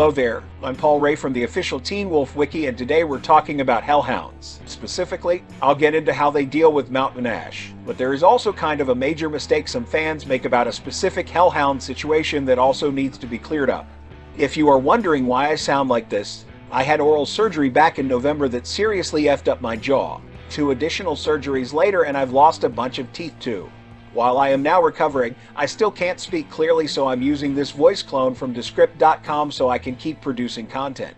Hello there, I'm Paul Ray from the official Teen Wolf Wiki, and today we're talking about hellhounds. Specifically, I'll get into how they deal with Mountain Ash. But there is also kind of a major mistake some fans make about a specific hellhound situation that also needs to be cleared up. If you are wondering why I sound like this, I had oral surgery back in November that seriously effed up my jaw. 2 additional surgeries later and I've lost a bunch of teeth too. While I am now recovering, I still can't speak clearly, so I'm using this voice clone from Descript.com so I can keep producing content.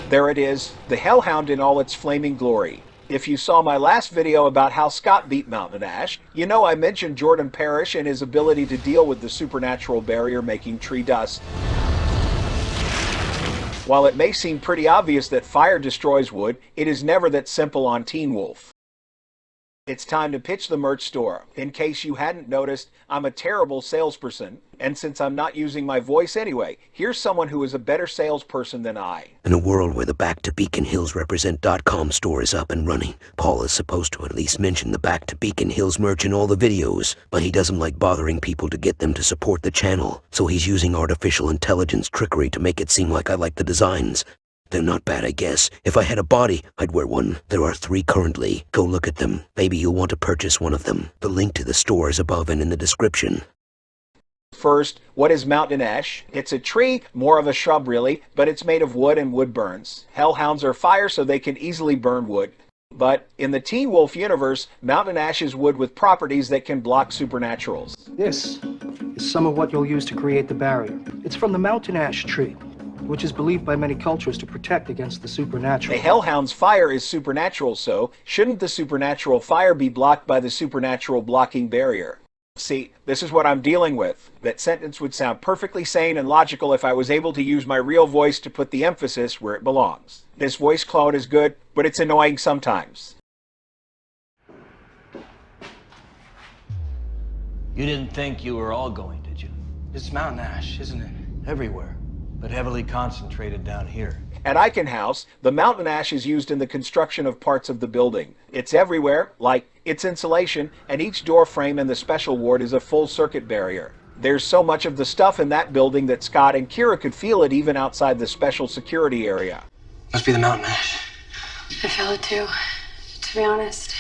There it is, the Hellhound in all its flaming glory. If you saw my last video about how Scott beat Mountain Ash, you know I mentioned Jordan Parrish and his ability to deal with the supernatural barrier making tree dust. While it may seem pretty obvious that fire destroys wood, it is never that simple on Teen Wolf. It's time to pitch the merch store. In case you hadn't noticed, I'm a terrible salesperson, and since I'm not using my voice anyway, here's someone who is a better salesperson than I. In a world where the Back to Beacon Hills Represent.com store is up and running, Paul is supposed to at least mention the Back to Beacon Hills merch in all the videos, but he doesn't like bothering people to get them to support the channel, so he's using artificial intelligence trickery to make it seem like I like the designs. They're not bad, I guess. If I had a body, I'd wear one. There are 3 currently. Go look at them. Maybe you'll want to purchase one of them. The link to the store is above and in the description. First, what is Mountain Ash? It's a tree, more of a shrub really, but it's made of wood and wood burns. Hellhounds are fire, so they can easily burn wood. But in the Teen Wolf universe, Mountain Ash is wood with properties that can block supernaturals. This is some of what you'll use to create the barrier. It's from the Mountain Ash tree, which is believed by many cultures to protect against the supernatural. The Hellhound's fire is supernatural, so shouldn't the supernatural fire be blocked by the supernatural blocking barrier? See, this is what I'm dealing with. That sentence would sound perfectly sane and logical if I was able to use my real voice to put the emphasis where it belongs. This voice clone is good, but it's annoying sometimes. You didn't think you were all going, did you? It's Mountain Ash, isn't it? Everywhere, but heavily concentrated down here. At Icon House, the Mountain Ash is used in the construction of parts of the building. It's everywhere, like its insulation, and each door frame in the special ward is a full circuit barrier. There's so much of the stuff in that building that Scott and Kira could feel it even outside the special security area. Must be the Mountain Ash. I feel it too. To be honest,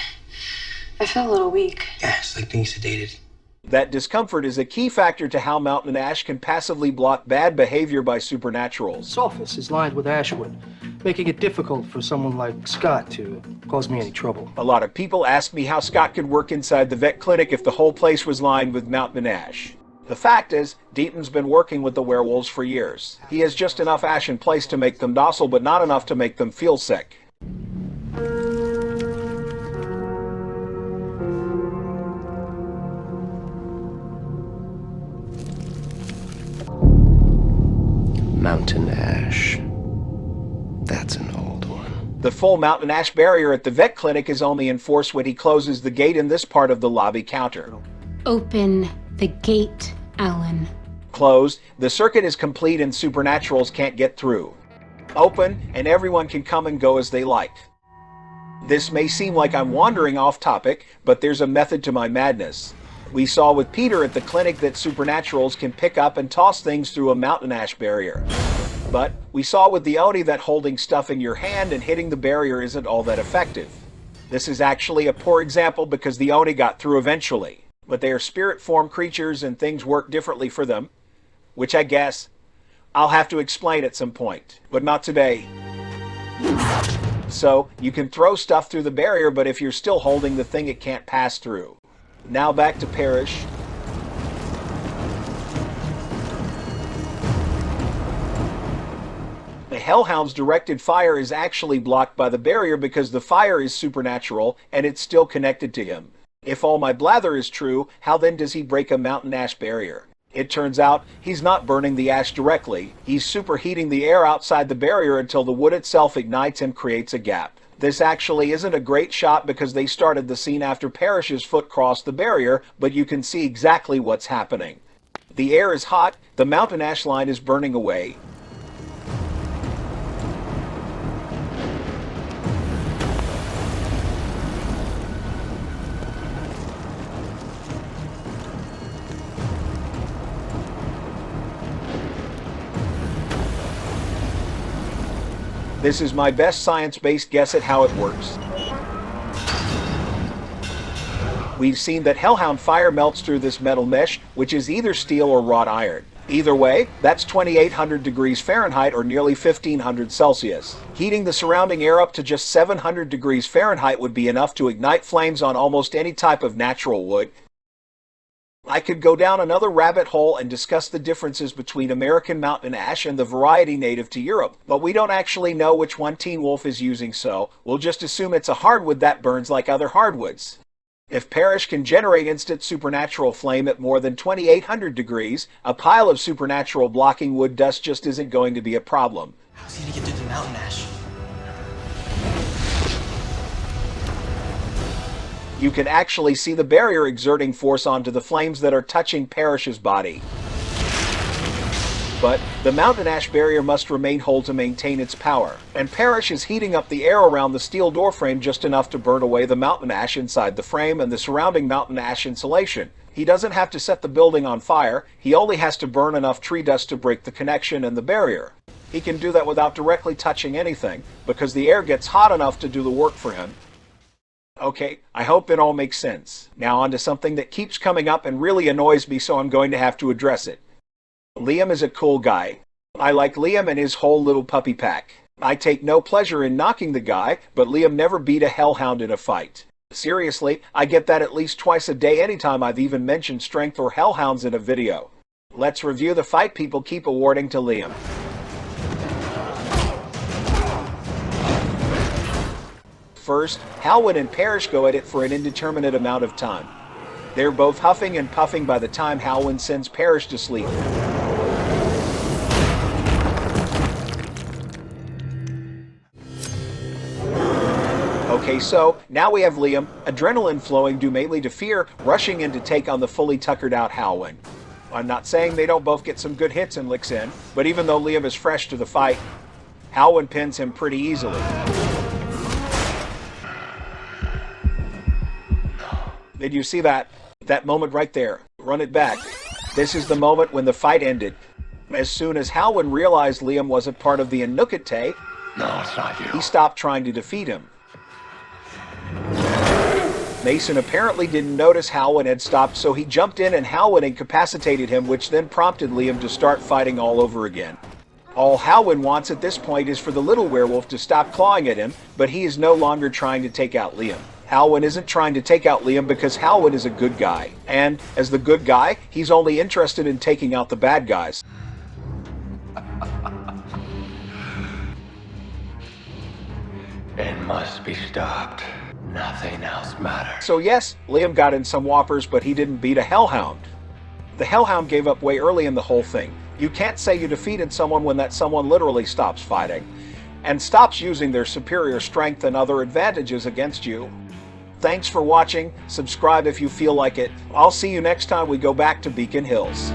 I feel a little weak. Yeah, it's like being sedated. That discomfort is a key factor to how Mountain Ash can passively block bad behavior by supernaturals. Its office is lined with ashwood, making it difficult for someone like Scott to cause me any trouble. A lot of people ask me how Scott could work inside the vet clinic if the whole place was lined with Mountain Ash. The fact is, Deaton's been working with the werewolves for years. He has just enough ash in place to make them docile, but not enough to make them feel sick. Mountain Ash. That's an old one. The full Mountain Ash barrier at the vet clinic is only enforced when he closes the gate in this part of the lobby counter. Open the gate, Alan. Closed, the circuit is complete and supernaturals can't get through. Open, and everyone can come and go as they like. This may seem like I'm wandering off topic, but there's a method to my madness. We saw with Peter at the clinic that supernaturals can pick up and toss things through a Mountain Ash barrier. But we saw with the Oni that holding stuff in your hand and hitting the barrier isn't all that effective. This is actually a poor example because the Oni got through eventually. But they are spirit form creatures and things work differently for them, which I guess I'll have to explain at some point, but not today. So you can throw stuff through the barrier, but if you're still holding the thing, it can't pass through. Now back to Parrish. The Hellhound's directed fire is actually blocked by the barrier because the fire is supernatural and it's still connected to him. If all my blather is true, how then does he break a Mountain Ash barrier? It turns out he's not burning the ash directly. He's superheating the air outside the barrier until the wood itself ignites and creates a gap. This actually isn't a great shot because they started the scene after Parrish's foot crossed the barrier, but you can see exactly what's happening. The air is hot, the mountain ash line is burning away. This is my best science-based guess at how it works. We've seen that Hellhound fire melts through this metal mesh, which is either steel or wrought iron. Either way, that's 2,800 degrees Fahrenheit or nearly 1,500 Celsius. Heating the surrounding air up to just 700 degrees Fahrenheit would be enough to ignite flames on almost any type of natural wood. I could go down another rabbit hole and discuss the differences between American mountain ash and the variety native to Europe, but we don't actually know which one Teen Wolf is using, so we'll just assume it's a hardwood that burns like other hardwoods. If Parrish can generate instant supernatural flame at more than 2,800 degrees, a pile of supernatural blocking wood dust just isn't going to be a problem. How's he gonna get through the mountain ash? You can actually see the barrier exerting force onto the flames that are touching Parrish's body. But the mountain ash barrier must remain whole to maintain its power, and Parrish is heating up the air around the steel door frame just enough to burn away the mountain ash inside the frame and the surrounding mountain ash insulation. He doesn't have to set the building on fire, he only has to burn enough tree dust to break the connection and the barrier. He can do that without directly touching anything, because the air gets hot enough to do the work for him. Okay, I hope it all makes sense. Now on to something that keeps coming up and really annoys me, so I'm going to have to address it. Liam is a cool guy. I like Liam and his whole little puppy pack. I take no pleasure in knocking the guy, but Liam never beat a hellhound in a fight. Seriously, I get that at least twice a day anytime I've even mentioned strength or hellhounds in a video. Let's review the fight people keep awarding to Liam. First, Halwyn and Parrish go at it for an indeterminate amount of time. They're both huffing and puffing by the time Halwyn sends Parrish to sleep. Okay, so now we have Liam, adrenaline flowing due mainly to fear, rushing in to take on the fully tuckered out Halwyn. I'm not saying they don't both get some good hits and licks in, but even though Liam is fresh to the fight, Halwyn pins him pretty easily. Did you see that? That moment right there. Run it back. This is the moment when the fight ended. As soon as Halwyn realized Liam wasn't part of the Inukate, No, it's not you. he stopped trying to defeat him. Mason apparently didn't notice Halwyn had stopped, so he jumped in and Halwyn incapacitated him, which then prompted Liam to start fighting all over again. All Halwyn wants at this point is for the little werewolf to stop clawing at him, but he is no longer trying to take out Liam. Halwyn isn't trying to take out Liam because Halwyn is a good guy. And, as the good guy, he's only interested in taking out the bad guys. It must be stopped. Nothing else matters. So yes, Liam got in some whoppers, but he didn't beat a hellhound. The hellhound gave up way early in the whole thing. You can't say you defeated someone when that someone literally stops fighting, and stops using their superior strength and other advantages against you. Thanks for watching. Subscribe if you feel like it. I'll see you next time we go back to Beacon Hills.